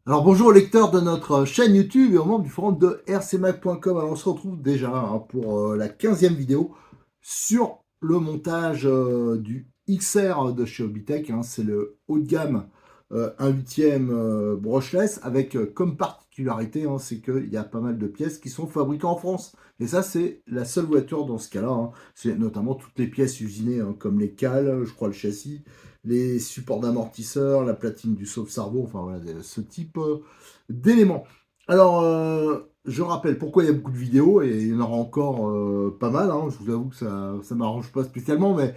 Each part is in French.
Alors bonjour aux lecteurs de notre chaîne YouTube et aux membres du forum de rcmac.com. Alors on se retrouve déjà pour la 15e vidéo sur le montage du XR de chez Hobbytech. C'est le haut de gamme 1/8 brushless avec comme particularité, c'est qu'il y a pas mal de pièces qui sont fabriquées en France. Et ça c'est la seule voiture dans ce cas-là. C'est notamment toutes les pièces usinées comme les cales, je crois le châssis, les supports d'amortisseurs, la platine du sauve-cerveau, enfin voilà, ce type d'éléments. Alors, je rappelle pourquoi il y a beaucoup de vidéos, et il y en aura encore pas mal, je vous avoue que ça ne m'arrange pas spécialement, mais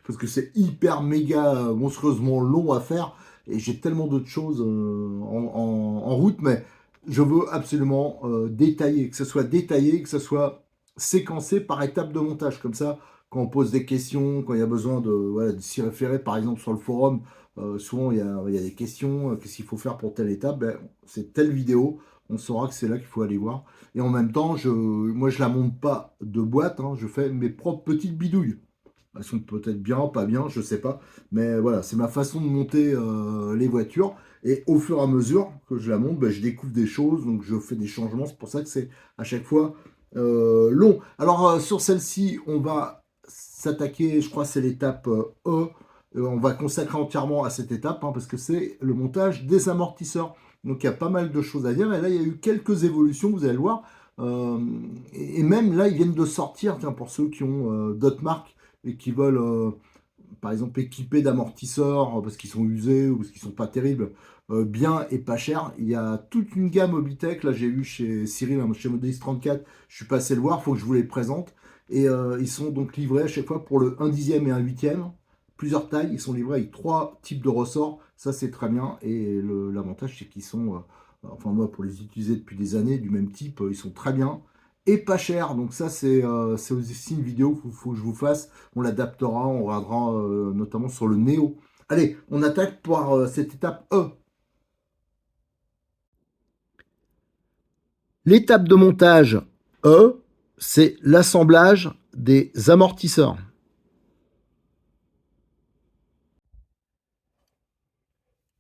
parce que c'est hyper méga monstrueusement long à faire, et j'ai tellement d'autres choses en route, mais je veux absolument détailler, que ce soit détaillé, que ce soit séquencé par étape de montage, comme ça, quand on pose des questions, quand il y a besoin de, voilà, de s'y référer, par exemple sur le forum, souvent il y a des questions, qu'est-ce qu'il faut faire pour telle étape, ben, c'est telle vidéo, on saura que c'est là qu'il faut aller voir. Et en même temps, moi je la monte pas de boîte, je fais mes propres petites bidouilles. Elles sont peut-être bien, pas bien, je sais pas. Mais voilà, c'est ma façon de monter les voitures. Et au fur et à mesure que je la monte, ben, je découvre des choses, donc je fais des changements. C'est pour ça que c'est à chaque fois long. Alors sur celle-ci, on va s'attaquer, je crois que c'est l'étape E. On va consacrer entièrement à cette étape, parce que c'est le montage des amortisseurs. Donc il y a pas mal de choses à dire. Et là, il y a eu quelques évolutions, vous allez le voir. Euh, et même là, ils viennent de sortir, tiens, pour ceux qui ont d'autres marques et qui veulent, par exemple, équiper d'amortisseurs parce qu'ils sont usés ou parce qu'ils sont pas terribles, bien et pas cher. Il y a toute une gamme Hobbytech. Là, j'ai eu chez Cyril, chez Modélis 34, je suis passé le voir, il faut que je vous les présente. Et ils sont donc livrés à chaque fois pour le 1/10 et 1/8. Plusieurs tailles, ils sont livrés avec 3 types de ressorts. Ça, c'est très bien. Et l'avantage, c'est qu'ils sont, enfin moi, pour les utiliser depuis des années, du même type, ils sont très bien et pas cher. Donc ça, c'est aussi une vidéo qu'il faut que je vous fasse. On l'adaptera, on regardera notamment sur le Néo. Allez, on attaque par cette étape E. L'étape de montage E, c'est l'assemblage des amortisseurs.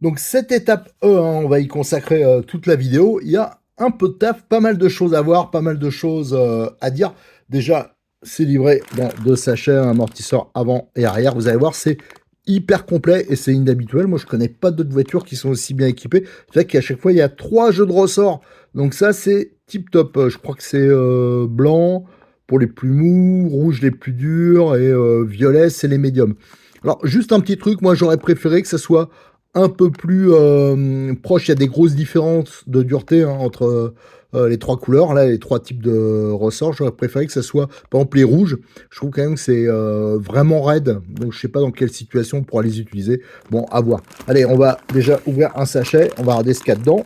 Donc cette étape E, on va y consacrer toute la vidéo. Il y a un peu de taf, pas mal de choses à voir, pas mal de choses à dire. Déjà, c'est livré dans 2 sachets, un amortisseur avant et arrière. Vous allez voir, c'est hyper complet et c'est inhabituel. Moi, je connais pas d'autres voitures qui sont aussi bien équipées. C'est vrai qu'à chaque fois, il y a 3 jeux de ressort. Donc ça, c'est tip top. Je crois que c'est blanc pour les plus mous, rouge les plus durs et violet, c'est les médiums. Alors, juste un petit truc, moi, j'aurais préféré que ça soit un peu plus proche. Il y a des grosses différences de dureté entre les 3 couleurs, là, les 3 types de ressorts. J'aurais préféré que ça soit, par exemple, les rouges. Je trouve quand même que c'est vraiment raide. Donc, je sais pas dans quelle situation on pourra les utiliser. Bon, à voir. Allez, on va déjà ouvrir un sachet. On va regarder ce qu'il y a dedans.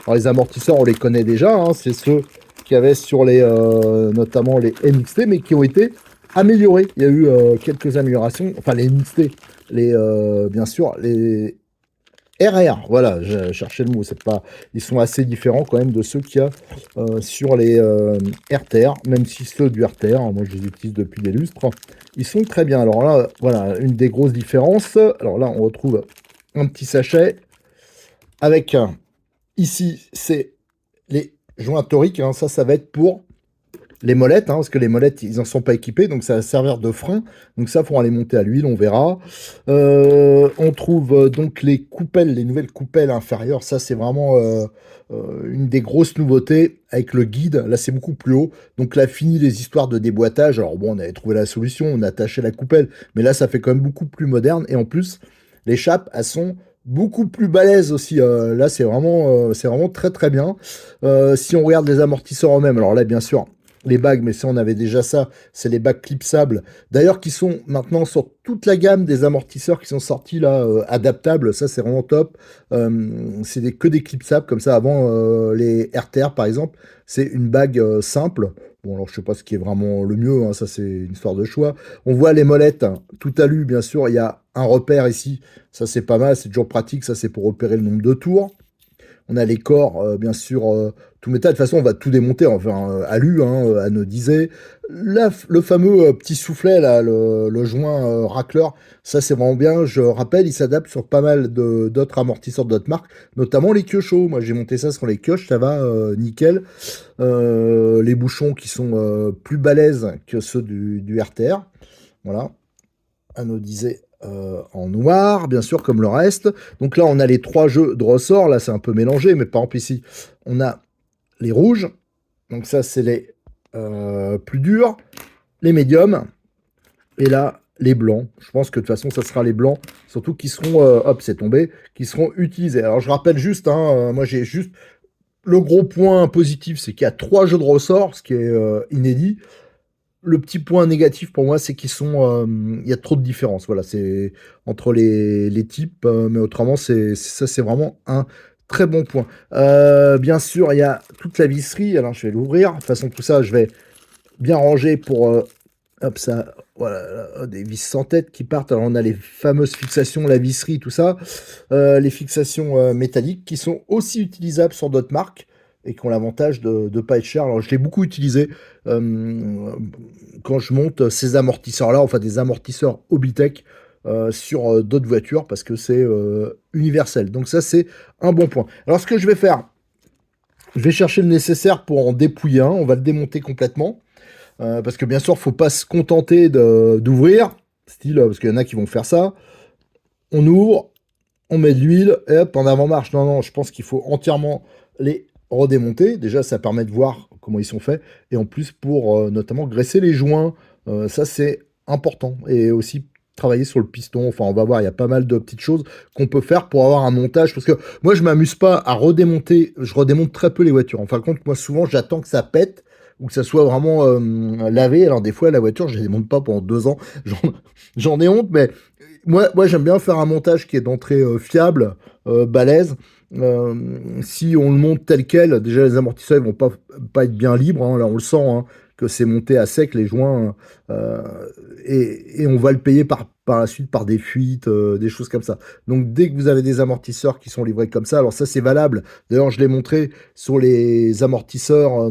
Alors, les amortisseurs, on les connaît déjà. C'est ceux qu'il y avait sur les, notamment les MXT, mais qui ont été améliorés. Il y a eu quelques améliorations. Enfin, les MXT, bien sûr, les RR, voilà, je cherchais le mot, c'est pas, ils sont assez différents quand même de ceux qu'il y a sur les RTR, même si ceux du RTR, moi je les utilise depuis des lustres, ils sont très bien. Alors là, voilà, une des grosses différences. Alors là, on retrouve un petit sachet avec, ici, c'est les joints toriques, ça va être pour les molettes, parce que les molettes, ils n'en sont pas équipés, donc ça va servir de frein. Donc ça, faut aller monter à l'huile, on verra. On trouve donc les coupelles, les nouvelles coupelles inférieures. Ça, c'est vraiment une des grosses nouveautés avec le guide. Là, c'est beaucoup plus haut. Donc là, fini les histoires de déboîtage. Alors bon, on avait trouvé la solution, on a attaché la coupelle, mais là, ça fait quand même beaucoup plus moderne. Et en plus, les chapes, elles sont beaucoup plus balèzes aussi. Là, c'est vraiment très très bien. Si on regarde les amortisseurs eux-mêmes, alors là, bien sûr, les bagues, mais ça on avait déjà ça, c'est les bagues clipsables. D'ailleurs, qui sont maintenant sur toute la gamme des amortisseurs qui sont sortis là, adaptables, ça c'est vraiment top. C'est que des clipsables comme ça. Avant, les RTR par exemple, c'est une bague simple. Bon, alors je sais pas ce qui est vraiment le mieux, ça c'est une histoire de choix. On voit les molettes, tout alu, bien sûr, il y a un repère ici, ça c'est pas mal, c'est toujours pratique, ça c'est pour repérer le nombre de tours. On a les corps, bien sûr, tout métal. De toute façon, on va tout démonter, enfin, alu, hein, anodisé. Le fameux petit soufflet, là, le joint racleur, ça c'est vraiment bien. Je rappelle, il s'adapte sur pas mal d'autres amortisseurs d'autres marques, notamment les Kyosho. Moi, j'ai monté ça sur les Kyosh, ça va nickel. Les bouchons qui sont plus balèzes que ceux du RTR. Voilà, anodisé en noir, bien sûr, comme le reste. Donc là, on a les 3 jeux de ressort. Là, c'est un peu mélangé, mais par exemple ici, on a les rouges. Donc ça, c'est les plus durs, les médiums. Et là, les blancs. Je pense que de toute façon, ça sera les blancs, surtout qui seront, hop, c'est tombé, qui seront utilisés. Alors, je rappelle juste, hein, moi, j'ai juste le gros point positif, c'est qu'il y a 3 jeux de ressort, ce qui est inédit. Le petit point négatif pour moi, c'est qu'ils sont, il y a trop de différences. Voilà, c'est entre les types, mais autrement, ça, c'est vraiment un très bon point. Bien sûr, il y a toute la visserie. Alors, je vais l'ouvrir. De toute façon, tout ça, je vais bien ranger pour, hop, ça, voilà, des vis sans tête qui partent. Alors, on a les fameuses fixations, la visserie, tout ça. Les fixations métalliques qui sont aussi utilisables sur d'autres marques et qui ont l'avantage de ne pas être chères. Alors, je l'ai beaucoup utilisé quand je monte ces amortisseurs-là, enfin des amortisseurs Obitech sur d'autres voitures parce que c'est universel. Donc ça, c'est un bon point. Alors, ce que je vais faire, je vais chercher le nécessaire pour en dépouiller un. On va le démonter complètement. Parce que bien sûr, faut pas se contenter d'ouvrir, style, parce qu'il y en a qui vont faire ça. On ouvre, on met de l'huile, et hop, en avant-marche. Non, non, je pense qu'il faut entièrement les redémonter. Déjà, ça permet de voir comment ils sont faits. Et en plus, pour notamment graisser les joints, ça c'est important. Et aussi travailler sur le piston. Enfin, on va voir, il y a pas mal de petites choses qu'on peut faire pour avoir un montage. Parce que moi, je m'amuse pas à redémonter. Je redémonte très peu les voitures. En fin de compte, moi, souvent, j'attends que ça pète ou que ça soit vraiment lavé. Alors, des fois, la voiture, je ne la démonte pas pendant 2 ans. J'en j'en ai honte, mais moi j'aime bien faire un montage qui est d'entrée fiable, balèze. Si on le monte tel quel, déjà les amortisseurs ils vont pas être bien libres. Hein. Là, on le sent hein, que c'est monté à sec les joints, et on va le payer par la suite par des fuites, des choses comme ça. Donc dès que vous avez des amortisseurs qui sont livrés comme ça, alors ça c'est valable. D'ailleurs, je l'ai montré sur les amortisseurs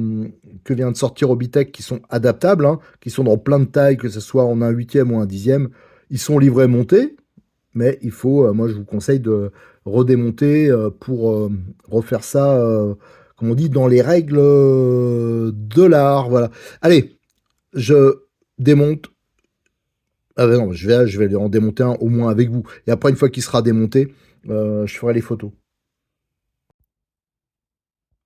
que vient de sortir Obitech qui sont adaptables, hein, qui sont dans plein de tailles, que ce soit en un huitième ou un dixième. Ils sont livrés montés, mais il faut, moi je vous conseille de redémonter pour refaire ça, comme on dit, dans les règles de l'art. Voilà. Allez, je démonte. Ah ben non, je vais en démonter un au moins avec vous. Et après, une fois qu'il sera démonté, je ferai les photos.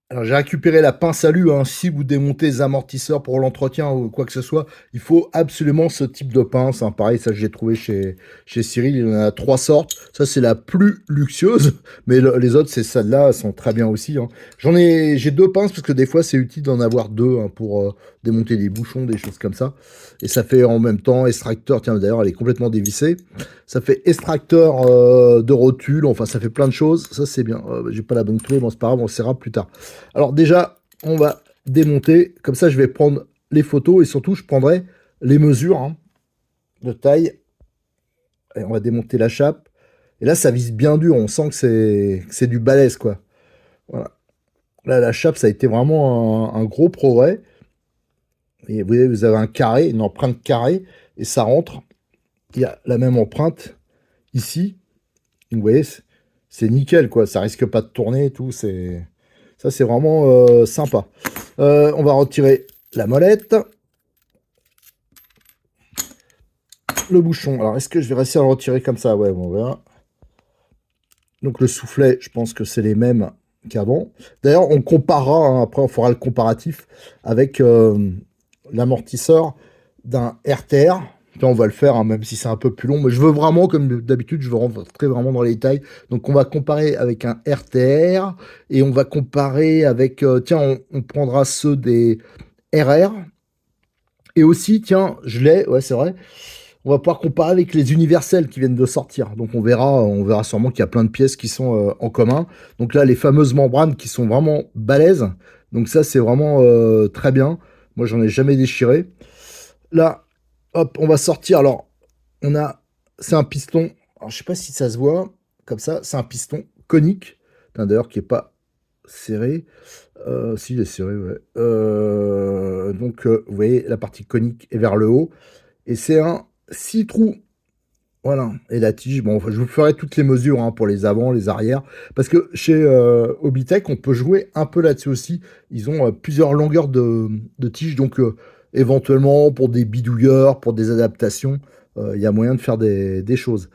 Alors j'ai récupéré la pince à lu, hein. Si vous démontez les amortisseurs pour l'entretien ou quoi que ce soit, il faut absolument ce type de pince, hein. Pareil, ça j'ai trouvé chez Cyril, il y en a 3 sortes. Ça c'est la plus luxueuse, mais les autres, c'est celles-là, elles sont très bien aussi, hein. J'ai 2 pinces parce que des fois c'est utile d'en avoir 2 hein, pour démonter des bouchons, des choses comme ça. Et ça fait en même temps extracteur, tiens d'ailleurs elle est complètement dévissée. Ça fait extracteur de rotule, enfin ça fait plein de choses, ça c'est bien. J'ai pas la bonne clé, bon c'est pas grave, on le saura plus tard. Alors déjà, on va démonter, comme ça je vais prendre les photos et surtout je prendrai les mesures hein, de taille. Et on va démonter la chape. Et là ça vise bien dur, on sent que c'est du balèze quoi. Voilà. Là la chape ça a été vraiment un gros progrès. Et vous voyez, vous avez un carré, une empreinte carrée, et ça rentre. Il y a la même empreinte ici. Donc, vous voyez, c'est nickel quoi, ça risque pas de tourner et tout, ça c'est vraiment sympa. On va retirer la molette. Le bouchon, alors est-ce que je vais réussir à le retirer comme ça? Ouais, bon, on verra. Donc le soufflet, je pense que c'est les mêmes qu'avant. D'ailleurs, on comparera, hein, après on fera le comparatif avec l'amortisseur d'un RTR. Là, on va le faire, hein, même si c'est un peu plus long, mais je veux vraiment, comme d'habitude, je veux rentrer vraiment dans les détails. Donc on va comparer avec un RTR, et on va comparer avec, tiens, on prendra ceux des RR, et aussi, tiens, je l'ai, ouais c'est vrai, on va pouvoir comparer avec les universels qui viennent de sortir. Donc on verra sûrement qu'il y a plein de pièces qui sont en commun. Donc là, les fameuses membranes qui sont vraiment balèzes. Donc ça, c'est vraiment très bien. Moi, j'en ai jamais déchiré. Là, hop, on va sortir. Alors, c'est un piston. Alors, je sais pas si ça se voit comme ça. C'est un piston conique. D'ailleurs, qui est pas serré. Si, il est serré, ouais. Donc, vous voyez, la partie conique est vers le haut. Et c'est un 6 trous. Voilà. Et la tige, bon, enfin, je vous ferai toutes les mesures hein, pour les avant, les arrières. Parce que chez Hobbytech, on peut jouer un peu là-dessus aussi. Ils ont plusieurs longueurs de tige. Donc, éventuellement, pour des bidouilleurs, pour des adaptations, il y a moyen de faire des choses.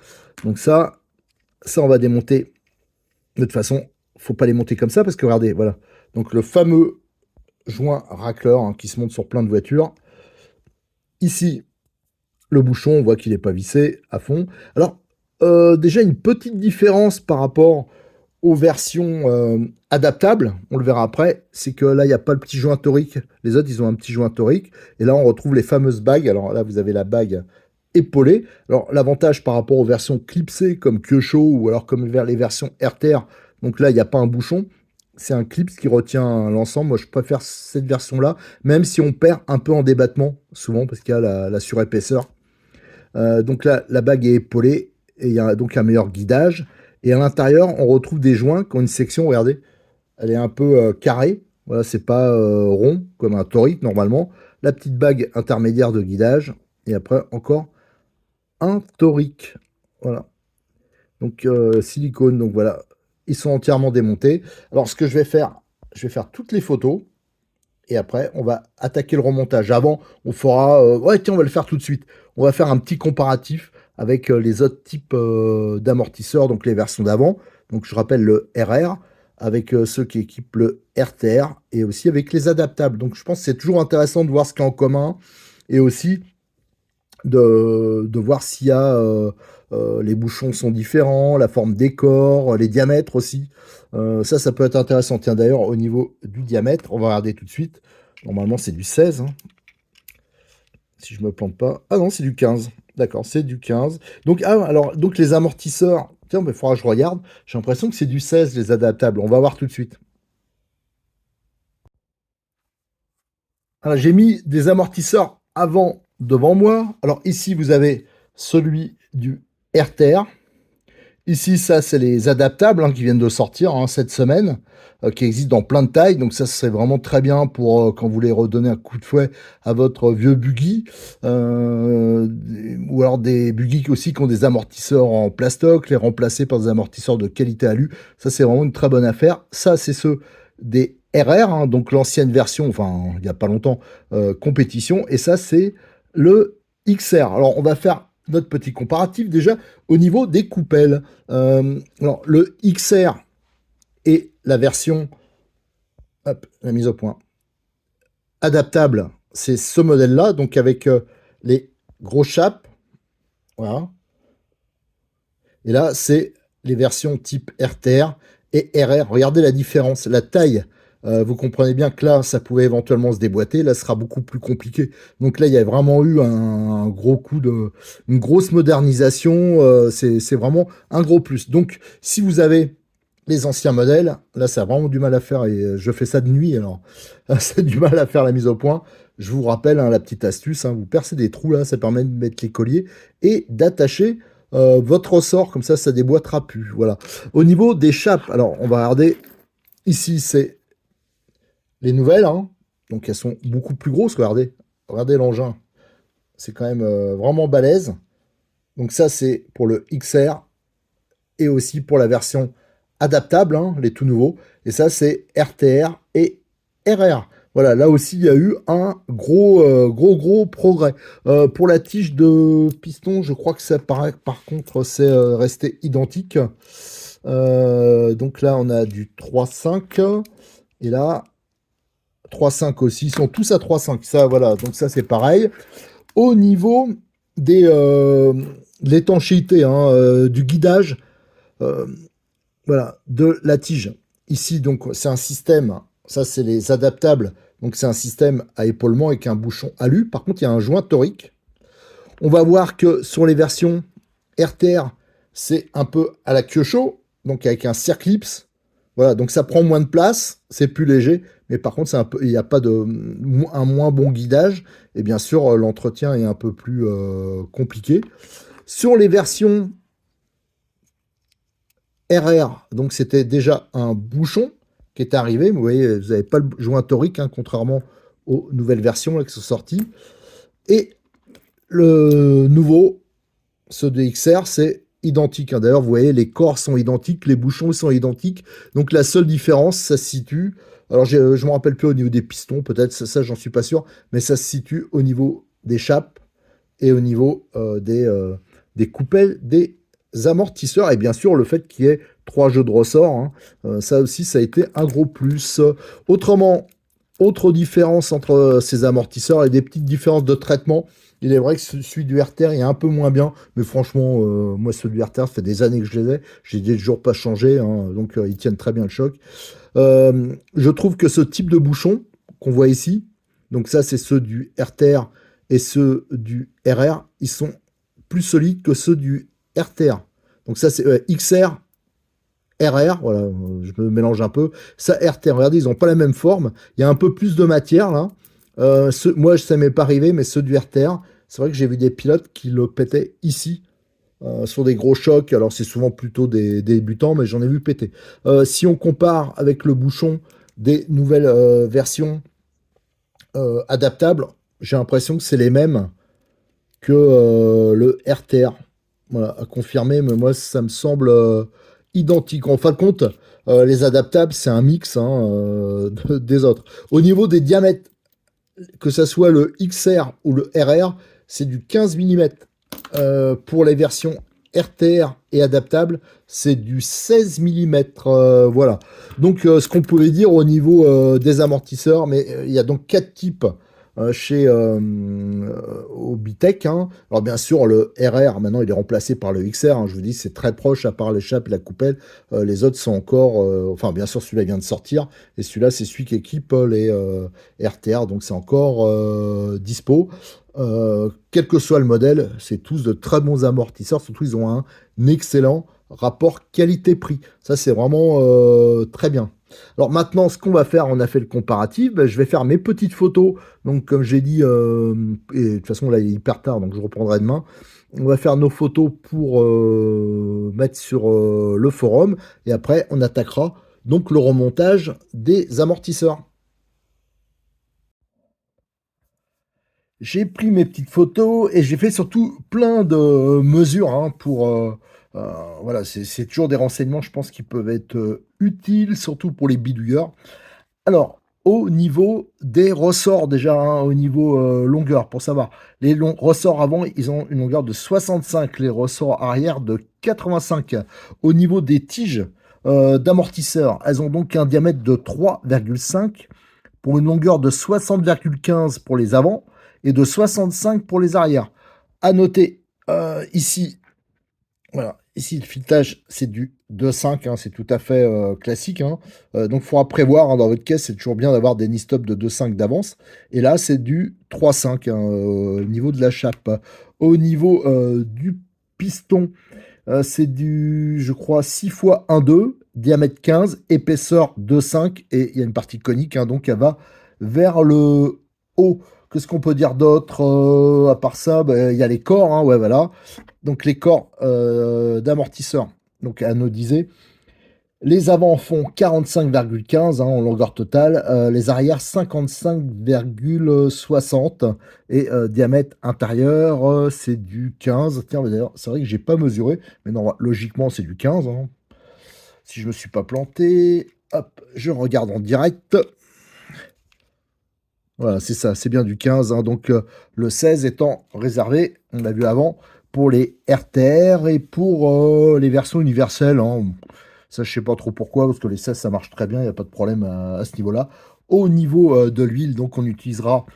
Donc ça, on va démonter. De toute façon, faut pas les monter comme ça parce que regardez, voilà. Donc, le fameux joint racleur hein, qui se monte sur plein de voitures. Ici, le bouchon, on voit qu'il n'est pas vissé à fond. Alors, déjà une petite différence par rapport aux versions adaptables, on le verra après, c'est que là, il n'y a pas le petit joint torique. Les autres, ils ont un petit joint torique. Et là, on retrouve les fameuses bagues. Alors là, vous avez la bague épaulée. Alors, l'avantage par rapport aux versions clipsées comme Kyosho ou alors comme vers les versions RTR, donc là, il n'y a pas un bouchon. C'est un clip qui retient l'ensemble. Moi, je préfère cette version-là, même si on perd un peu en débattement, souvent, parce qu'il y a la surépaisseur. Donc là, la bague est épaulée et il y a donc un meilleur guidage. Et à l'intérieur, on retrouve des joints qui ont une section, regardez, elle est un peu carrée. Voilà, c'est pas rond comme un torique normalement. La petite bague intermédiaire de guidage et après encore un torique. Voilà. Donc silicone. Donc voilà, ils sont entièrement démontés. Alors ce que je vais faire toutes les photos. Et après, on va attaquer le remontage. Avant, on fera... ouais, tiens, on va le faire tout de suite. On va faire un petit comparatif avec les autres types d'amortisseurs, donc les versions d'avant. Donc, je rappelle le RR, avec ceux qui équipent le RTR, et aussi avec les adaptables. Donc, je pense que c'est toujours intéressant de voir ce qu'il y a en commun, et aussi de voir s'il y a... les bouchons sont différents, la forme des corps, les diamètres aussi. Ça peut être intéressant. Tiens, d'ailleurs, au niveau du diamètre, on va regarder tout de suite. Normalement, c'est du 16, hein, si je me plante pas. Ah non, c'est du 15. D'accord, c'est du 15. Donc, ah, alors, donc les amortisseurs, tiens, il faudra que je regarde. J'ai l'impression que c'est du 16, les adaptables. On va voir tout de suite. Alors, j'ai mis des amortisseurs avant devant moi. Alors, ici, vous avez celui du RTR. Ici, ça, c'est les adaptables hein, qui viennent de sortir hein, cette semaine, qui existent dans plein de tailles. Donc ça, c'est vraiment très bien pour quand vous voulez redonner un coup de fouet à votre vieux buggy. Ou alors des buggy aussi qui ont des amortisseurs en plastoc, les remplacer par des amortisseurs de qualité alu. Ça, c'est vraiment une très bonne affaire. Ça, c'est ceux des RR, hein, donc l'ancienne version, enfin, il n'y a pas longtemps, compétition. Et ça, c'est le XR. Alors, on va faire notre petit comparatif déjà au niveau des coupelles. Alors, le XR et la version, hop, la mise au point, adaptable, c'est ce modèle-là, donc avec les gros chapes, voilà. Et là, c'est les versions type RTR et RR. Regardez la différence, la taille. Vous comprenez bien que là, ça pouvait éventuellement se déboîter. Là, ce sera beaucoup plus compliqué. Donc là, il y a vraiment eu un gros coup une grosse modernisation. C'est vraiment un gros plus. Donc, si vous avez les anciens modèles, là, ça a vraiment du mal à faire. Et je fais ça de nuit, alors c'est du mal à faire la mise au point. Je vous rappelle hein, la petite astuce. Hein, vous percez des trous là, ça permet de mettre les colliers et d'attacher votre ressort, comme ça déboîtera plus. Voilà. Au niveau des chapes, alors on va regarder. Ici, c'est les nouvelles, hein. Donc elles sont beaucoup plus grosses. Regardez, regardez l'engin. C'est quand même vraiment balèze. Donc ça, c'est pour le XR et aussi pour la version adaptable, hein, les tout nouveaux. Et ça, c'est RTR et RR. Voilà, là aussi, il y a eu un gros progrès. Pour la tige de piston, je crois que ça paraît, par contre, c'est resté identique. Donc là, on a du 3,5. Et là, 3,5 aussi. Ils sont tous à 3,5. Ça, voilà. Donc ça, c'est pareil. Au niveau des de l'étanchéité, hein, du guidage, euh, voilà, de la tige. Ici, donc, c'est un système. Ça, c'est les adaptables. Donc, c'est un système à épaulement avec un bouchon alu. Par contre, il y a un joint torique. On va voir que sur les versions RTR, c'est un peu à la Kyosho, donc avec un circlips. Voilà, donc ça prend moins de place, c'est plus léger, mais par contre, il n'y a pas un moins bon guidage, et bien sûr, l'entretien est un peu plus compliqué. Sur les versions RR, donc c'était déjà un bouchon qui est arrivé. Vous voyez, vous n'avez pas le joint torique, hein, contrairement aux nouvelles versions là, qui sont sorties. Et le nouveau, ceux de XR, c'est identique, hein. D'ailleurs, vous voyez, les corps sont identiques, les bouchons sont identiques. Donc la seule différence, ça se situe. Alors je ne me rappelle plus au niveau des pistons, peut-être, ça j'en suis pas sûr, mais ça se situe au niveau des chapes et au niveau des coupelles des amortisseurs. Et bien sûr, le fait qu'il y ait 3 jeux de ressort, hein, ça aussi, ça a été un gros plus. Autrement, autre différence entre ces amortisseurs et des petites différences de traitement. Il est vrai que celui du RTR est un peu moins bien, mais franchement, moi, celui du RTR, ça fait des années que je les ai. J'ai toujours pas changé, hein, donc ils tiennent très bien le choc. Je trouve que ce type de bouchon qu'on voit ici, donc ça, c'est ceux du RTR et ceux du RR, ils sont plus solides que ceux du RTR. Donc ça, c'est XR, RR, voilà, je me mélange un peu. Ça, RTR, regardez, ils n'ont pas la même forme. Il y a un peu plus de matière, là. Moi, ça m'est pas arrivé, mais ceux du RTR, c'est vrai que j'ai vu des pilotes qui le pétaient ici, sur des gros chocs. Alors, c'est souvent plutôt des débutants, mais j'en ai vu péter. Si on compare avec le bouchon des nouvelles versions adaptables, j'ai l'impression que c'est les mêmes que le RTR. Voilà, à confirmer, mais moi, ça me semble identique. En fin de compte, les adaptables, c'est un mix, hein, des autres. Au niveau des diamètres, que ce soit le XR ou le RR, c'est du 15 mm. Pour les versions RTR et adaptables, c'est du 16 mm. Voilà. Donc, ce qu'on pouvait dire au niveau des amortisseurs, mais il y a donc 4 types chez Obitech, hein. Alors bien sûr, le RR, maintenant, il est remplacé par le XR, hein. Je vous dis, c'est très proche, à part l'échappe et la coupelle. Les autres sont encore... enfin, bien sûr, celui-là vient de sortir. Et celui-là, c'est celui qui équipe les RTR. Donc, c'est encore dispo. Quel que soit le modèle, c'est tous de très bons amortisseurs. Surtout, ils ont un excellent rapport qualité-prix. Ça, c'est vraiment très bien. Alors maintenant, ce qu'on va faire, on a fait le comparatif. Ben, je vais faire mes petites photos. Donc, comme j'ai dit, et de toute façon, là, il est hyper tard, donc je reprendrai demain. On va faire nos photos pour mettre sur le forum. Et après, on attaquera donc le remontage des amortisseurs. J'ai pris mes petites photos et j'ai fait surtout plein de mesures, hein, pour... voilà, c'est toujours des renseignements, je pense, qui peuvent être utiles, surtout pour les bidouilleurs. Alors, au niveau des ressorts, déjà, hein, au niveau longueur, pour savoir, les ressorts avant, ils ont une longueur de 65, les ressorts arrière de 85. Au niveau des tiges d'amortisseurs, elles ont donc un diamètre de 3,5 pour une longueur de 60,15 pour les avant et de 65 pour les arrières. À noter, ici, voilà, ici le filetage c'est du 2,5, hein, c'est tout à fait classique, hein. Donc il faudra prévoir, hein, dans votre caisse, c'est toujours bien d'avoir des knee-stop de 2,5 d'avance. Et là c'est du 3,5, hein, au niveau de la chape. Au niveau du piston, c'est du, je crois, 6 fois 1,2, diamètre 15, épaisseur 2,5, et il y a une partie conique, hein, donc elle va vers le haut. Qu'est-ce qu'on peut dire d'autre à part ça? Ben, il y a les corps, hein, ouais, voilà. Donc les corps d'amortisseur, donc anodisés. Les avants font 45,15, hein, en longueur totale, les arrières 55,60 et diamètre intérieur, c'est du 15. Tiens, d'ailleurs, c'est vrai que j'ai pas mesuré, mais non, logiquement c'est du 15, hein. Si je me suis pas planté, hop, je regarde en direct. Voilà, c'est ça, c'est bien du 15, hein. Donc le 16 étant réservé, on l'a vu avant, pour les RTR et pour les versions universelles, hein. Ça, je sais pas trop pourquoi, parce que les 16, ça marche très bien, il n'y a pas de problème à ce niveau-là. Au niveau de l'huile, donc on utilisera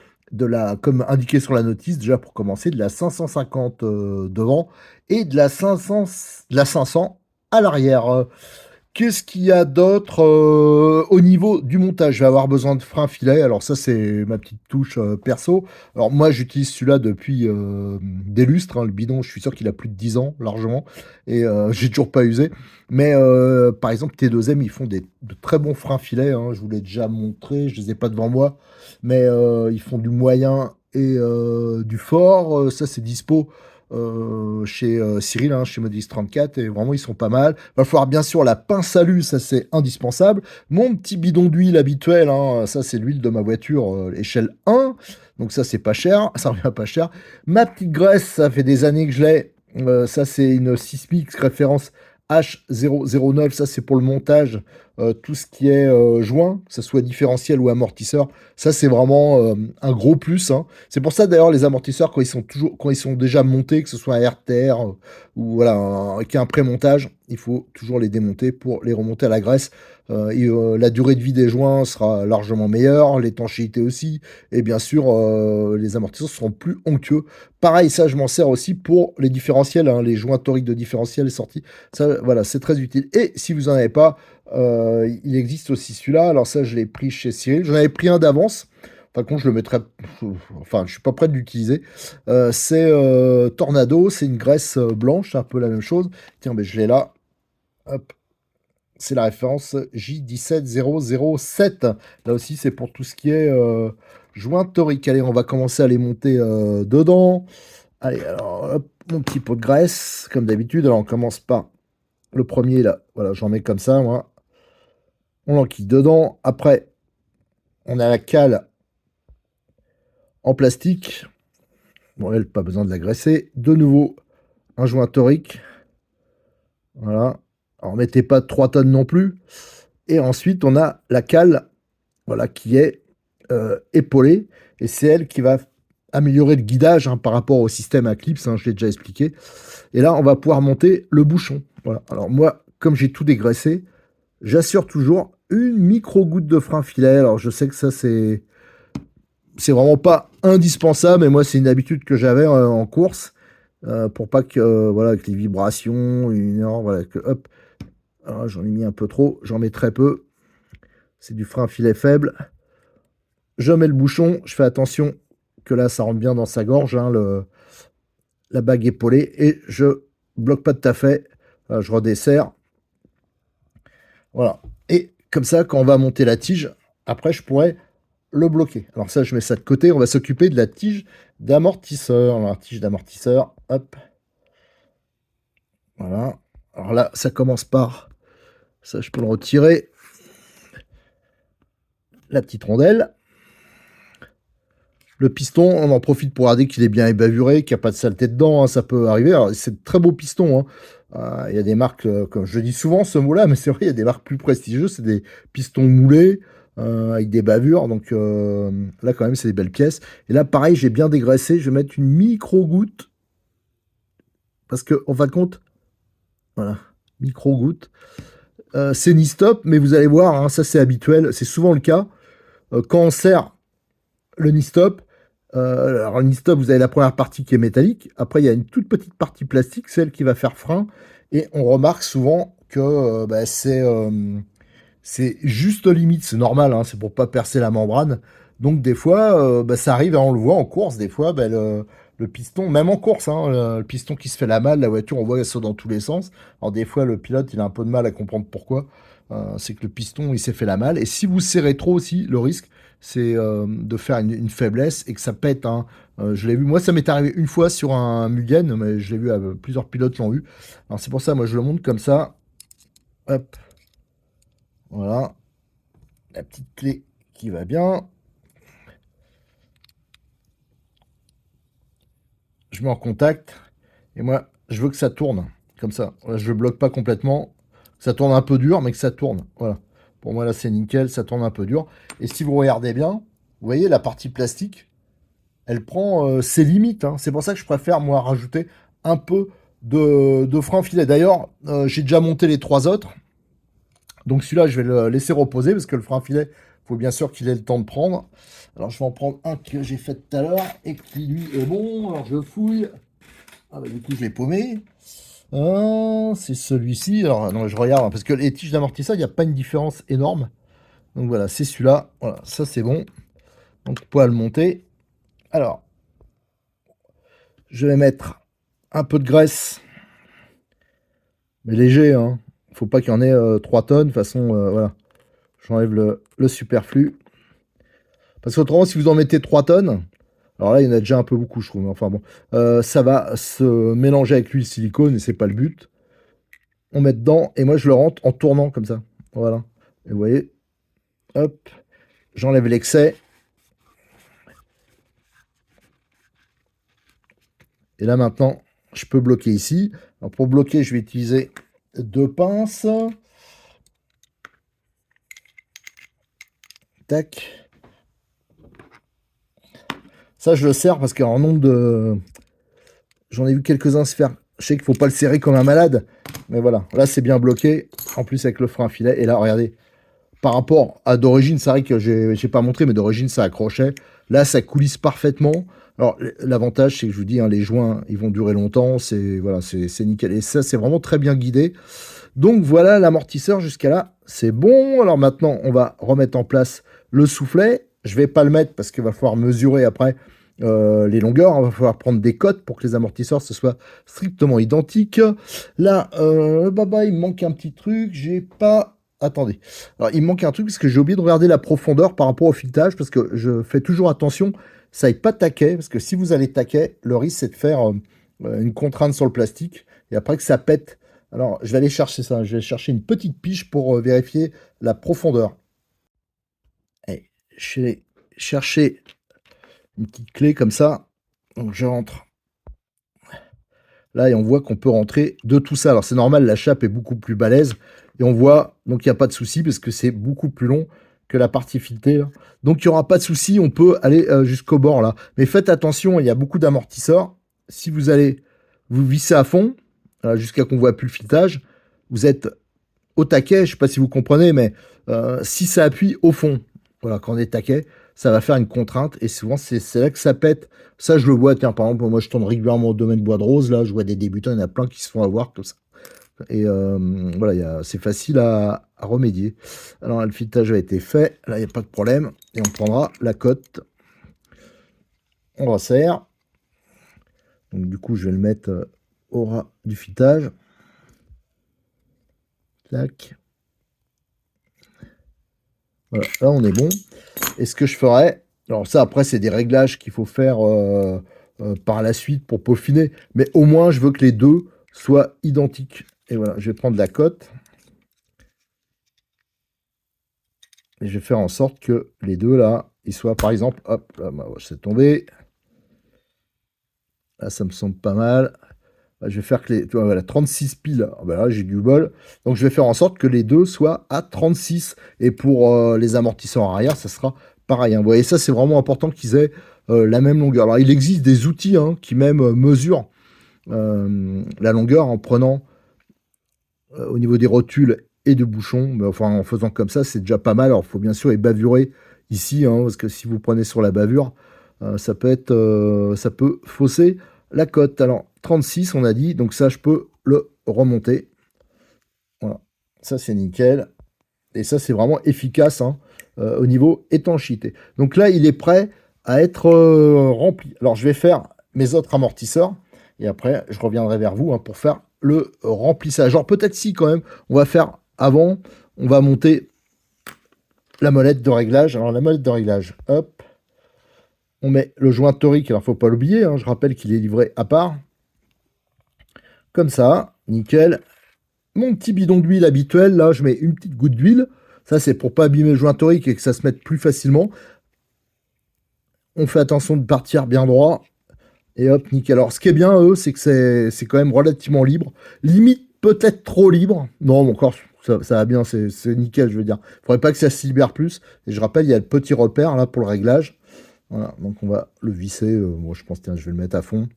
comme indiqué sur la notice, déjà pour commencer, de la 550 devant et de la 500 à l'arrière. Qu'est-ce qu'il y a d'autre au niveau du montage? Je vais avoir besoin de frein filet. Alors ça, c'est ma petite touche perso. Alors moi, j'utilise celui-là depuis des lustres, hein. Le bidon, je suis sûr qu'il a plus de 10 ans, largement. Et j'ai toujours pas usé. Mais par exemple, T2M, ils font de très bons freins filets, hein. Je vous l'ai déjà montré, je les ai pas devant moi. Mais ils font du moyen et du fort. Ça, c'est dispo chez Cyril, hein, chez Modis 34, et vraiment ils sont pas mal. Va falloir bien sûr la pince à lu, ça c'est indispensable. Mon petit bidon d'huile habituel, hein, ça c'est l'huile de ma voiture, échelle 1, donc ça c'est pas cher, ça revient pas cher. Ma petite graisse, ça fait des années que je l'ai, ça c'est une Sysmix référence H009, ça c'est pour le montage, tout ce qui est joint, que ce soit différentiel ou amortisseur, ça c'est vraiment un gros plus, hein. C'est pour ça d'ailleurs les amortisseurs quand ils sont déjà montés, que ce soit un RTR ou voilà, qu'il y a un pré-montage, il faut toujours les démonter pour les remonter à la graisse. La durée de vie des joints sera largement meilleure, l'étanchéité aussi, et bien sûr les amortisseurs seront plus onctueux. Pareil, ça je m'en sers aussi pour les différentiels, hein, les joints toriques de différentiel sortis. Ça, voilà, c'est très utile. Et si vous n'en avez pas, il existe aussi celui-là. Alors ça, je l'ai pris chez Cyril. J'en avais pris un d'avance. Par contre, je le mettrai... Enfin, je suis pas prêt de l'utiliser. C'est Tornado. C'est une graisse blanche. C'est un peu la même chose. Tiens, ben, je l'ai là. Hop. C'est la référence J17007. Là aussi, c'est pour tout ce qui est joint torique. Allez, on va commencer à les monter dedans. Allez, alors, hop, mon petit pot de graisse, comme d'habitude. Alors, on commence par le premier, là. Voilà, j'en mets comme ça, moi. On l'enquille dedans. Après, on a la cale en plastique. Bon, elle, pas besoin de la graisser. De nouveau, un joint torique. Voilà. Alors, mettez pas 3 tonnes non plus. Et ensuite, on a la cale, voilà, qui est épaulée. Et c'est elle qui va améliorer le guidage, hein, par rapport au système à clips, hein, je l'ai déjà expliqué. Et là, on va pouvoir monter le bouchon. Voilà. Alors moi, comme j'ai tout dégraissé, j'assure toujours une micro-goutte de frein filet. Alors je sais que ça, c'est vraiment pas indispensable, mais moi, c'est une habitude que j'avais en course, pour pas que, voilà, avec les vibrations, voilà, que hop, j'en ai mis un peu trop, j'en mets très peu. C'est du frein filet faible. Je mets le bouchon, je fais attention que là, ça rentre bien dans sa gorge, hein, la bague épaulée, et je bloque pas tout à fait. Je redesserre. Voilà. Et comme ça, quand on va monter la tige, après, je pourrais le bloquer. Alors ça, je mets ça de côté. On va s'occuper de la tige d'amortisseur. La tige d'amortisseur, hop. Voilà. Alors là, ça commence par... Ça, je peux le retirer. La petite rondelle. Le piston, on en profite pour regarder qu'il est bien ébavuré, qu'il n'y a pas de saleté dedans, hein, ça peut arriver. Alors, c'est de très beaux pistons, hein. Il y a des marques, comme je dis souvent ce mot-là, mais c'est vrai, il y a des marques plus prestigieuses, c'est des pistons moulés, avec des bavures. Donc là, quand même, c'est des belles pièces. Et là, pareil, j'ai bien dégraissé. Je vais mettre une micro-goutte. Parce que, en fin de compte, voilà, micro-goutte. C'est ni stop, mais vous allez voir, hein, ça c'est habituel, c'est souvent le cas. Quand on serre le ni-stop, alors le ni-stop, vous avez la première partie qui est métallique. Après, il y a une toute petite partie plastique, celle qui va faire frein. Et on remarque souvent que c'est juste limite. C'est normal, hein, c'est pour pas percer la membrane. Donc des fois, ça arrive, hein, on le voit en course, des fois, le piston, même en course, hein, le piston qui se fait la malle, la voiture, on voit ça dans tous les sens. Alors des fois, le pilote, il a un peu de mal à comprendre pourquoi. C'est que le piston, il s'est fait la malle. Et si vous serrez trop aussi, le risque, c'est de faire une faiblesse et que ça pète, hein. Je l'ai vu, moi ça m'est arrivé une fois sur un Mugen, mais je l'ai vu, plusieurs pilotes l'ont eu. Alors c'est pour ça, moi je le monte comme ça. Hop, voilà. La petite clé qui va bien. Je mets en contact. Et moi, je veux que ça tourne. Comme ça. Voilà, je ne bloque pas complètement. Ça tourne un peu dur, mais que ça tourne. Voilà. Pour moi, là, c'est nickel. Ça tourne un peu dur. Et si vous regardez bien, vous voyez, la partie plastique, elle prend ses limites, hein. C'est pour ça que je préfère, moi, rajouter un peu de frein filet. D'ailleurs, j'ai déjà monté les 3 autres. Donc celui-là, je vais le laisser reposer parce que le frein filet, il faut bien sûr qu'il ait le temps de prendre. Alors je vais en prendre un que j'ai fait tout à l'heure et qui lui est bon. Alors je fouille. Ah bah du coup je l'ai paumé. C'est celui-ci. Alors non, je regarde, hein, parce que les tiges d'amortisseur, il n'y a pas une différence énorme. Donc voilà, c'est celui-là. Voilà, ça c'est bon. Donc on peut le monter. Alors, je vais mettre un peu de graisse. Mais léger, hein. Faut pas qu'il y en ait 3 tonnes. De toute façon, voilà. J'enlève le superflu. Parce qu'autrement, si vous en mettez 3 tonnes, Alors là, il y en a déjà un peu beaucoup, je trouve. Mais enfin bon, ça va se mélanger avec l'huile silicone et c'est pas le but. On met dedans et moi je le rentre en tournant comme ça. Voilà. Et vous voyez, hop, j'enlève l'excès. Et là maintenant, je peux bloquer ici. Alors pour bloquer, je vais utiliser 2 pinces. Tac. Ça, je le serre parce qu'en nombre de... J'en ai vu quelques-uns se faire. Je sais qu'il faut pas le serrer comme un malade. Mais voilà, là c'est bien bloqué. En plus avec le frein à filet. Et là, regardez, par rapport à d'origine, c'est vrai que j'ai pas montré, mais d'origine ça accrochait. Là, ça coulisse parfaitement. Alors l'avantage, c'est que je vous dis, hein, les joints, ils vont durer longtemps. C'est voilà, c'est nickel. Et ça, c'est vraiment très bien guidé. Donc voilà l'amortisseur jusqu'à là, c'est bon. Alors maintenant, on va remettre en place le soufflet. Je vais pas le mettre parce qu'il va falloir mesurer après les longueurs. Il va falloir prendre des cotes pour que les amortisseurs se soient strictement identiques. Là, il me manque un petit truc. J'ai pas... Attendez. Alors, il me manque un truc parce que j'ai oublié de regarder la profondeur par rapport au filetage parce que je fais toujours attention, ça n'aille pas taquet parce que si vous allez taquet, le risque c'est de faire une contrainte sur le plastique et après que ça pète. Alors, je vais aller chercher ça. Je vais chercher une petite piche pour vérifier la profondeur. Et je vais chercher une petite clé comme ça. Donc, je rentre là et on voit qu'on peut rentrer de tout ça. Alors, c'est normal, la chape est beaucoup plus balèze. Et on voit, donc il n'y a pas de souci parce que c'est beaucoup plus long que la partie filetée. Là. Donc, il n'y aura pas de souci. On peut aller jusqu'au bord là. Mais faites attention, il y a beaucoup d'amortisseurs. Si vous allez vous visser à fond, jusqu'à qu'on ne voit plus le filetage, vous êtes au taquet, je ne sais pas si vous comprenez, mais si ça appuie au fond, voilà, quand on est taquet, ça va faire une contrainte et souvent c'est là que ça pète. Ça, je le vois, tiens, par exemple, moi je tourne régulièrement au domaine bois de rose, là, je vois des débutants, il y en a plein qui se font avoir comme ça. Et voilà, c'est facile à remédier. Alors, le filetage a été fait, là, il n'y a pas de problème. Et on prendra la cote, on resserre. Donc, du coup, je vais le mettre au ras du filetage. Tac. Voilà, là on est bon. Et ce que je ferais, alors ça après c'est des réglages qu'il faut faire par la suite pour peaufiner, mais au moins je veux que les deux soient identiques. Et voilà, je vais prendre la cote et je vais faire en sorte que les deux là, ils soient par exemple, hop, là, c'est tombé. Là ça me semble pas mal. Là, je vais faire que les, tu vois, voilà, 36 piles, ah ben là j'ai du bol. Donc je vais faire en sorte que les deux soient à 36. Et pour les amortisseurs arrière, ça sera pareil. Hein. Vous voyez, ça c'est vraiment important qu'ils aient la même longueur. Alors il existe des outils hein, qui même mesurent la longueur en prenant au niveau des rotules et de bouchons. Mais enfin en faisant comme ça, c'est déjà pas mal. Alors il faut bien sûr y bavurer ici, hein, parce que si vous prenez sur la bavure, ça peut fausser la cote. Alors 36 on a dit, donc ça je peux le remonter. Voilà, ça c'est nickel. Et ça c'est vraiment efficace hein, au niveau étanchéité. Donc là il est prêt à être rempli. Alors je vais faire mes autres amortisseurs et après je reviendrai vers vous hein, pour faire le remplissage. Alors peut-être si quand même on va faire avant, on va monter la molette de réglage. Alors la molette de réglage, hop, on met le joint torique, alors faut pas l'oublier, hein, je rappelle qu'il est livré à part. Comme ça, nickel. Mon petit bidon d'huile habituel, là, je mets une petite goutte d'huile. Ça, c'est pour pas abîmer le joint torique et que ça se mette plus facilement. On fait attention de partir bien droit. Et hop, nickel. Alors, ce qui est bien, eux, c'est que c'est quand même relativement libre. Limite, peut-être trop libre. Non, mais encore, ça va bien, c'est nickel, je veux dire. Il faudrait pas que ça se libère plus. Et je rappelle, il y a le petit repère, là, pour le réglage. Voilà, donc on va le visser. Moi, je pense, tiens, je vais le mettre à fond.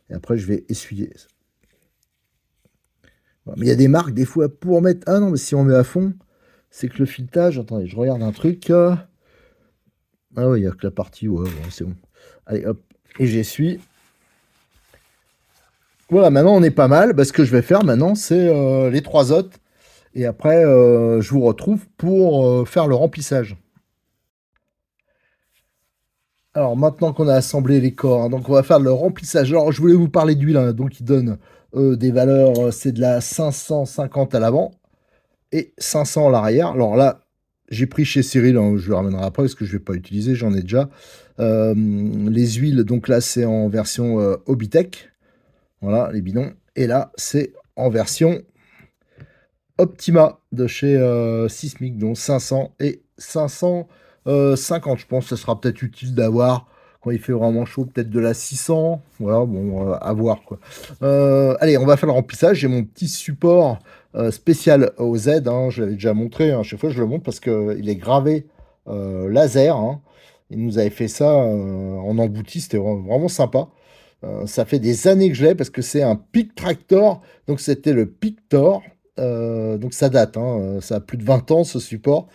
Et après, je vais essuyer. Mais il y a des marques, des fois, pour mettre... Ah non, mais si on met à fond, c'est que le filetage... Attendez, je regarde un truc. Ah oui, il n'y a que la partie... Ouais, c'est bon. Allez, hop. Et j'essuie. Voilà, maintenant, on est pas mal. Bah, ce que je vais faire, maintenant, c'est les 3 autres. Et après, je vous retrouve pour faire le remplissage. Alors, maintenant qu'on a assemblé les corps, hein, donc on va faire le remplissage. Alors, je voulais vous parler d'huile, hein, donc il donne des valeurs, c'est de la 550 à l'avant et 500 à l'arrière. Alors là, j'ai pris chez Cyril, hein, je le ramènerai après parce que je vais pas utiliser, j'en ai déjà. Les huiles, donc là, c'est en version Hobbytech. Voilà, les bidons. Et là, c'est en version Optima de chez Sismic, donc 500 et 550. Je pense que ce sera peut-être utile d'avoir, quand il fait vraiment chaud, peut-être de la 600. Voilà, bon, à voir quoi. Allez, on va faire le remplissage. J'ai mon petit support spécial OZ, hein, je l'avais déjà montré, hein, à chaque fois je le montre parce qu'il est gravé laser, hein. Il nous avait fait ça en embouti, c'était vraiment sympa. Ça fait des années que je l'ai parce que c'est un Pic Tractor, donc c'était le Pictor. Donc ça date, hein, ça a plus de 20 ans ce support.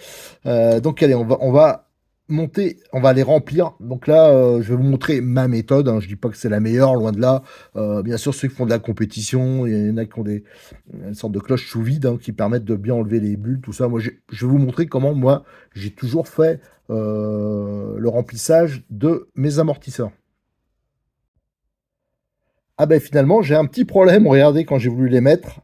Donc allez, on va monter, on va les remplir. Donc là, je vais vous montrer ma méthode, hein. Je dis pas que c'est la meilleure, loin de là. Bien sûr, ceux qui font de la compétition, il y en a qui ont une sorte de cloche sous vide, hein, qui permettent de bien enlever les bulles, tout ça. Moi, je vais vous montrer comment moi j'ai toujours fait le remplissage de mes amortisseurs. Ah ben finalement, j'ai un petit problème. Regardez, quand j'ai voulu les mettre,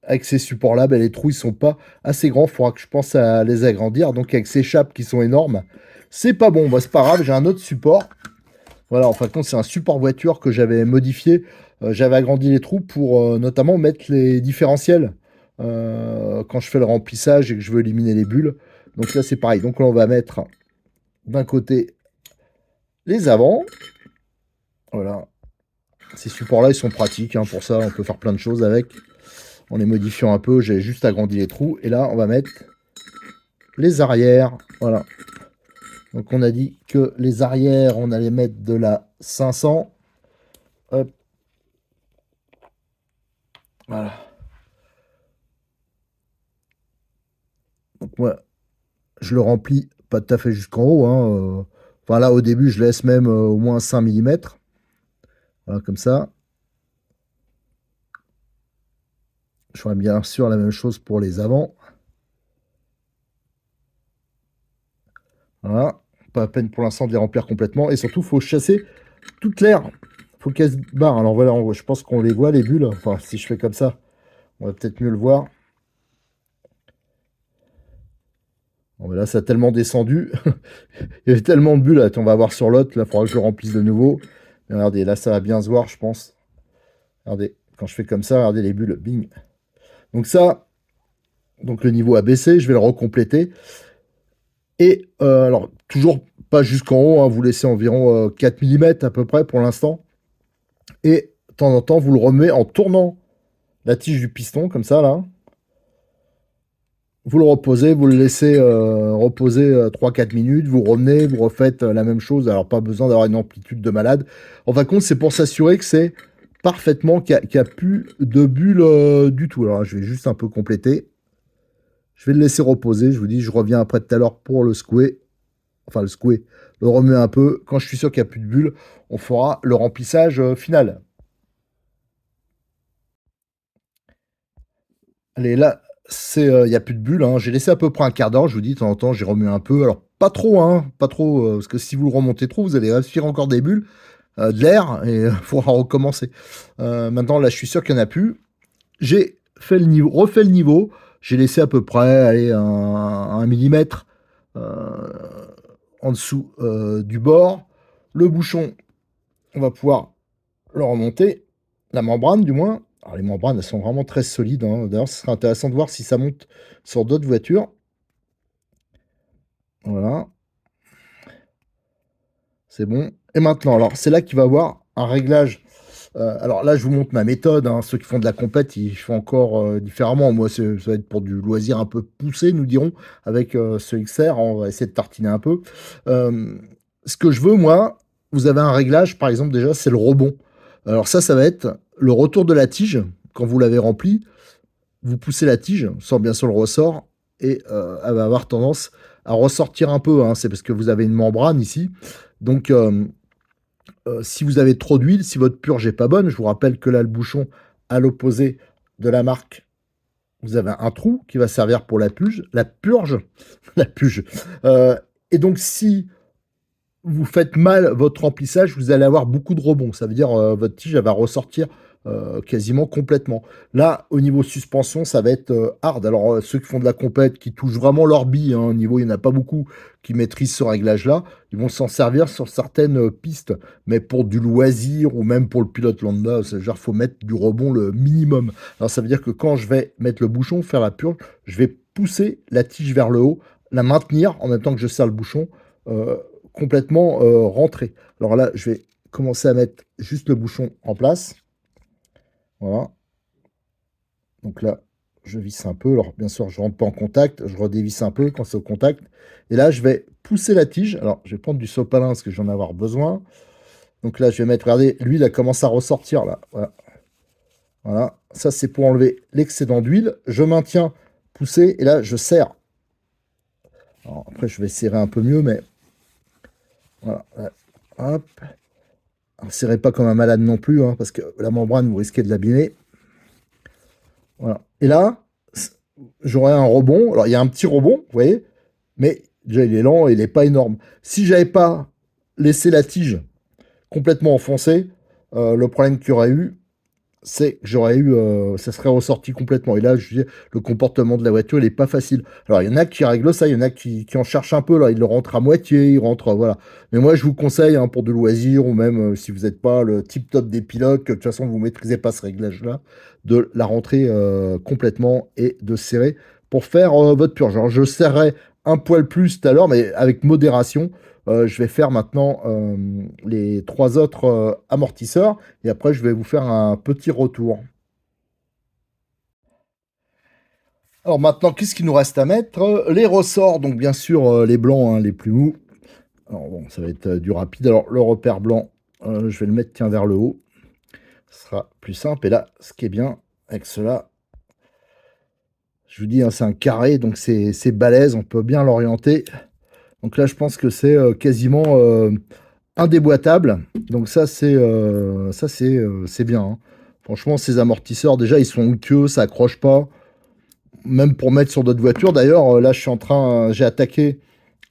avec ces supports-là, ben, les trous, ils sont pas assez grands. Il faudra que je pense à les agrandir. Donc avec ces chapes qui sont énormes, c'est pas bon. Bah, c'est pas grave, j'ai un autre support. Voilà, en fin de compte, c'est un support voiture que j'avais modifié. J'avais agrandi les trous pour notamment mettre les différentiels quand je fais le remplissage et que je veux éliminer les bulles. Donc là, c'est pareil. Donc là, on va mettre d'un côté les avants. Voilà. Ces supports-là, ils sont pratiques, hein, pour ça. On peut faire plein de choses avec. En les modifiant un peu, j'ai juste agrandi les trous. Et là, on va mettre les arrières. Voilà. Donc on a dit que les arrières, on allait mettre de la 500. Hop. Voilà. Donc moi, je le remplis pas tout à fait jusqu'en haut, hein. Enfin là, au début, je laisse même au moins 5 mm. Voilà, comme ça. Je ferai bien sûr la même chose pour les avants. Voilà. Pas à peine pour l'instant de les remplir complètement. Et surtout, il faut chasser toute l'air. Il faut qu'elles se barrent. Alors voilà, je pense qu'on les voit, les bulles. Enfin, si je fais comme ça, on va peut-être mieux le voir. Bon, ben là, ça a tellement descendu. Il y avait tellement de bulles. Attends, on va voir sur l'autre. Là, il faudra que je le remplisse de nouveau. Mais regardez, là, ça va bien se voir, je pense. Regardez, quand je fais comme ça, regardez les bulles. Bing. Donc ça, donc le niveau a baissé. Je vais le recompléter. Et alors, toujours pas jusqu'en haut, hein, vous laissez environ 4 mm à peu près pour l'instant. Et de temps en temps, vous le remettez en tournant la tige du piston, comme ça, là. Vous le reposez, vous le laissez reposer 3-4 minutes, vous revenez, vous refaites la même chose. Alors, pas besoin d'avoir une amplitude de malade. En fin de compte, c'est pour s'assurer que c'est parfaitement, qu'il n'y a plus de bulles du tout. Alors, je vais juste un peu compléter. Je vais le laisser reposer. Je vous dis, je reviens après tout à l'heure pour le secouer. Enfin, le secouer, le remuer un peu. Quand je suis sûr qu'il n'y a plus de bulles, on fera le remplissage final. Allez, là, il n'y a plus de bulles, hein. J'ai laissé à peu près un quart d'heure, je vous dis, de temps en temps, j'ai remué un peu. Alors, pas trop, hein, pas trop, parce que si vous le remontez trop, vous allez respirer encore des bulles, de l'air, et il faudra recommencer. Maintenant, là, je suis sûr qu'il n'y en a plus. J'ai fait le niveau, refait le niveau. J'ai laissé à peu près, allez, un millimètre en dessous du bord. Le bouchon, on va pouvoir le remonter, la membrane du moins. Alors les membranes, elles sont vraiment très solides, hein. D'ailleurs, ce serait intéressant de voir si ça monte sur d'autres voitures. Voilà, c'est bon. Et maintenant, alors c'est là qu'il va y avoir un réglage. Alors là, je vous montre ma méthode, hein. Ceux qui font de la compète, ils font encore différemment. Moi, ça va être pour du loisir un peu poussé, nous dirons, avec ce XR. On va essayer de tartiner un peu. Ce que je veux, moi, vous avez un réglage, par exemple, déjà, c'est le rebond. Alors ça va être le retour de la tige. Quand vous l'avez rempli, vous poussez la tige, sans bien sûr le ressort, et elle va avoir tendance à ressortir un peu, hein. C'est parce que vous avez une membrane ici. Donc, si vous avez trop d'huile, si votre purge n'est pas bonne, je vous rappelle que là, le bouchon, à l'opposé de la marque, vous avez un trou qui va servir pour la purge. La purge. La purge. Et donc, si vous faites mal votre remplissage, vous allez avoir beaucoup de rebonds. Ça veut dire votre tige, elle va ressortir quasiment complètement. Là, au niveau suspension, ça va être hard. Alors, ceux qui font de la compète, qui touchent vraiment leur bille, hein, au niveau, il n'y en a pas beaucoup qui maîtrisent ce réglage-là, ils vont s'en servir sur certaines pistes. Mais pour du loisir ou même pour le pilote lambda, c'est-à-dire faut mettre du rebond le minimum. Alors, ça veut dire que quand je vais mettre le bouchon, faire la purge, je vais pousser la tige vers le haut, la maintenir en même temps que je serre le bouchon, complètement rentré. Alors là, je vais commencer à mettre juste le bouchon en place. Voilà. Donc là, je visse un peu. Alors, bien sûr, je ne rentre pas en contact. Je redévisse un peu quand c'est au contact. Et là, je vais pousser la tige. Alors, je vais prendre du sopalin parce que j'en ai avoir besoin. Donc là, je vais mettre, regardez, l'huile, elle commence à ressortir là. Voilà. Voilà. Ça, c'est pour enlever l'excédent d'huile. Je maintiens poussé et là, je serre. Alors, après, je vais serrer un peu mieux, mais voilà. Hop. Alors, serrez pas comme un malade non plus, hein, parce que la membrane, vous risquez de l'abîmer. Voilà. Et là, j'aurai un rebond. Alors, il y a un petit rebond, vous voyez, mais déjà, il est lent et il n'est pas énorme. Si j'avais pas laissé la tige complètement enfoncée, le problème qu'il y aurait eu, c'est que j'aurais eu, ça serait ressorti complètement. Et là, je dis, le comportement de la voiture, il n'est pas facile. Alors, il y en a qui règlent ça, il y en a qui en cherchent un peu, là, ils le rentrent à moitié, ils rentrent, voilà. Mais moi, je vous conseille, hein, pour de loisirs, ou même si vous n'êtes pas le tip-top des pilotes, que de toute façon, vous ne maîtrisez pas ce réglage-là, de la rentrer complètement et de serrer pour faire votre purge. Alors, je serrerai un poil plus tout à l'heure, mais avec modération. Je vais faire maintenant les 3 autres amortisseurs et après je vais vous faire un petit retour. Alors maintenant, qu'est-ce qu'il nous reste à mettre? Les ressorts, donc bien sûr les blancs, hein, les plus mous. Alors bon, ça va être du rapide. Alors le repère blanc, je vais le mettre tiens vers le haut. Ce sera plus simple. Et là, ce qui est bien avec cela, je vous dis, hein, c'est un carré, donc c'est balèze, on peut bien l'orienter. Donc là, je pense que c'est quasiment indéboîtable. Donc ça, c'est bien, hein. Franchement, ces amortisseurs, déjà, ils sont queue, ça accroche pas. Même pour mettre sur d'autres voitures. D'ailleurs, là, j'ai attaqué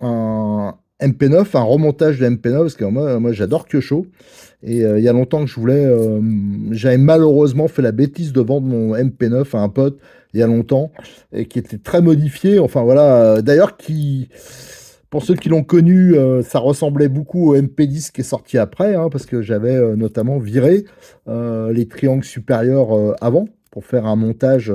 un MP9, un remontage de MP9, parce que moi j'adore Kyosho. Et il y a longtemps que j'avais malheureusement fait la bêtise de vendre mon MP9 à un pote, il y a longtemps, et qui était très modifié. Enfin voilà, d'ailleurs, pour ceux qui l'ont connu, ça ressemblait beaucoup au MP10 qui est sorti après, hein, parce que j'avais notamment viré les triangles supérieurs avant pour faire un montage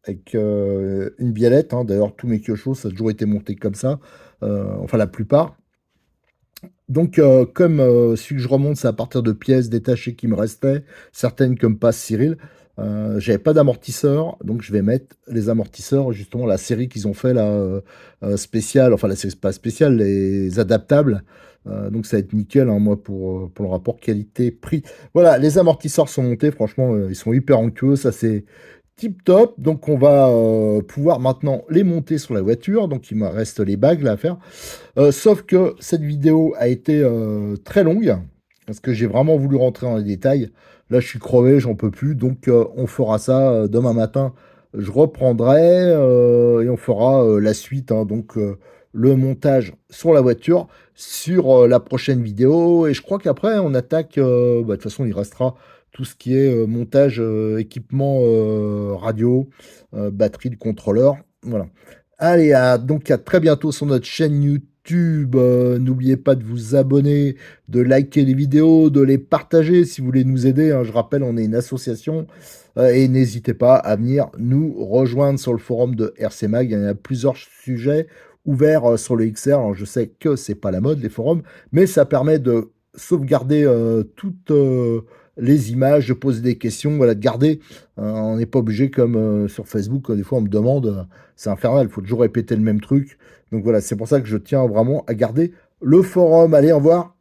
avec une biellette, hein. D'ailleurs, tous mes Kyosho, ça a toujours été monté comme ça, enfin la plupart. Donc, comme celui que je remonte, c'est à partir de pièces détachées qui me restaient, certaines comme passe Cyril, j'avais pas d'amortisseur, donc je vais mettre les amortisseurs, justement la série qu'ils ont fait là, spéciale, enfin la série pas spéciale, les adaptables. Donc ça va être nickel, hein, moi, pour le rapport qualité-prix. Voilà, les amortisseurs sont montés, franchement, ils sont hyper onctueux, ça c'est tip top. Donc on va pouvoir maintenant les monter sur la voiture, donc il me reste les bagues là à faire. Sauf que cette vidéo a été très longue, parce que j'ai vraiment voulu rentrer dans les détails. Là, je suis crevé, j'en peux plus, donc on fera ça demain matin. Je reprendrai et on fera la suite, hein, donc le montage sur la voiture, sur la prochaine vidéo. Et je crois qu'après, on attaque, de toute façon, il restera tout ce qui est montage, équipement radio, batterie, de contrôleur. Voilà. Allez, donc à très bientôt sur notre chaîne YouTube. N'oubliez pas de vous abonner, de liker les vidéos, de les partager si vous voulez nous aider, hein. Je rappelle, on est une association. Et n'hésitez pas à venir nous rejoindre sur le forum de RC Mag. Il y en a plusieurs sujets ouverts sur le XR. Alors, je sais que c'est pas la mode, les forums, mais ça permet de sauvegarder toutes les images, de poser des questions, voilà, de garder. On n'est pas obligé comme sur Facebook, des fois on me demande, c'est infernal, il faut toujours répéter le même truc. Donc voilà, c'est pour ça que je tiens vraiment à garder le forum. Allez, au revoir.